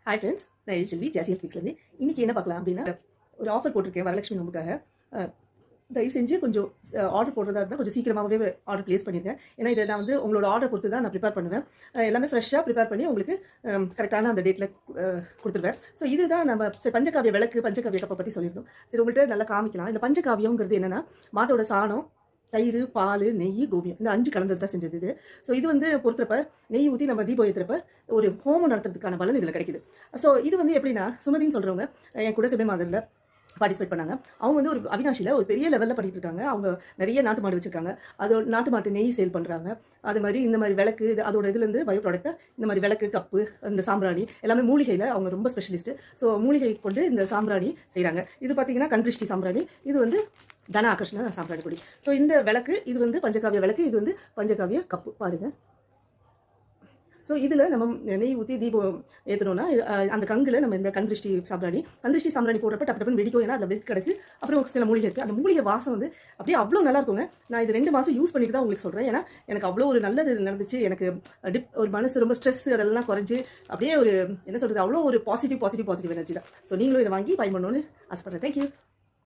Hi friends, நான் எல்செல்வி ஜாசியல் ஃபிக்ஸ்லேருந்து இன்றைக்கி என்ன பார்க்கலாம் அப்படின்னா, ஒரு ஆஃபர் போட்டிருக்கேன் வரலட்சுமி நோம்புக்காக. தயவு செஞ்சு கொஞ்சம் ஆர்டர் போடுறதா இருந்தால் கொஞ்சம் சீக்கிரமாகவே ஆர்டர் ப்ளேஸ் பண்ணியிருக்கேன். ஏன்னா இதை நான் வந்து உங்களோட ஆர்டர் பொறுத்து தான் நான் ப்ரிப்பேர் பண்ணுவேன். எல்லாமே ஃப்ரெஷ்ஷாக ப்ரிப்பேர் பண்ணி உங்களுக்கு கரெக்டான அந்த டேட்டில் கொடுத்துருவேன். ஸோ இதுதான் நம்ம பஞ்சகாவிய விளக்கு, பஞ்சகாவிய கப்பை பற்றி சொல்லியிருந்தோம். சரி, உங்கள்கிட்ட நல்லா காமிக்கலாம். இந்த பஞ்சகாவியங்கிறது என்னென்னா, மாட்டோட சாணம், தயிர், பால், நெய், கோமியம், இந்த 5 கலந்தது தான் செஞ்சது இது. ஸோ இது வந்து பொறுத்தப்ப நெய் ஊற்றி நம்ம தீபம் ஏற்றுறப்ப ஒரு ஹோமம் நடத்துறதுக்கான பலன் இதில் கிடைக்குது. ஸோ இது வந்து எப்படின்னா, சுமதின்னு சொல்கிறவங்க என் கூட செபை மாதரில் பார்ட்டிசிபேட் பண்ணாங்க. அவங்க வந்து ஒரு அவினாஷியில் ஒரு பெரிய லெவலில் பண்ணிட்டு இருக்காங்க. அவங்க நிறைய நாட்டு மாடு வச்சுருக்காங்க. அதோட நாட்டு மாட்டு நெய் சேல் பண்ணுறாங்க. அது மாதிரி இந்த மாதிரி விளக்கு, அதோட இதுலேருந்து பயோ ப்ராடக்ட்டை இந்த மாதிரி விளக்கு, கப்பு, இந்த சாம்பிராணி எல்லாமே மூலிகையில் அவங்க ரொம்ப ஸ்பெஷலிஸ்ட்டு. ஸோ மூலிகை கொண்டு இந்த சாம்பிராணி செய்கிறாங்க. இது பார்த்தீங்கன்னா கண்திருஷ்டி சாம்பிராணி, இது வந்து தன ஆகர்ஷண சாம்பிராணி பொடி. ஸோ இந்த விளக்கு இது வந்து பஞ்சகாவிய விளக்கு, இது வந்து பஞ்சகாவிய கப்பு பாருங்கள். ஸோ இதில் நம்ம நெய் ஊற்றி தீபம் ஏற்றணும்னா அந்த கங்கில் நம்ம இந்த கண்திருஷ்டி சாம்பிராணி போடுறப்ப டப்புன்னு வெடிக்கும். ஏன்னா அதில் வெடி கிடக்கு. அப்புறம் சில மூலிகை இருக்குது. அந்த மூலிகை வாசம் வந்து அப்படியே அவ்வளோ நல்லா இருக்குங்க. நான் இது 2 மாதம் யூஸ் பண்ணிட்டு தான் உங்களுக்கு சொல்கிறேன். ஏன்னா எனக்கு அவ்வளோ ஒரு நல்லது நடந்துச்சு. எனக்கு ஒரு மனசு ரொம்ப ஸ்ட்ரெஸ் அதெல்லாம் குறைஞ்சி அப்படியே ஒரு என்ன சொல்கிறது, அவ்வளோ ஒரு பாசிட்டிவ் எனர்ஜி தான். ஸோ நீங்களும் இதை வாங்கி பயன்படணும்னு ஆசைப்படுறேன். தேங்க்யூ.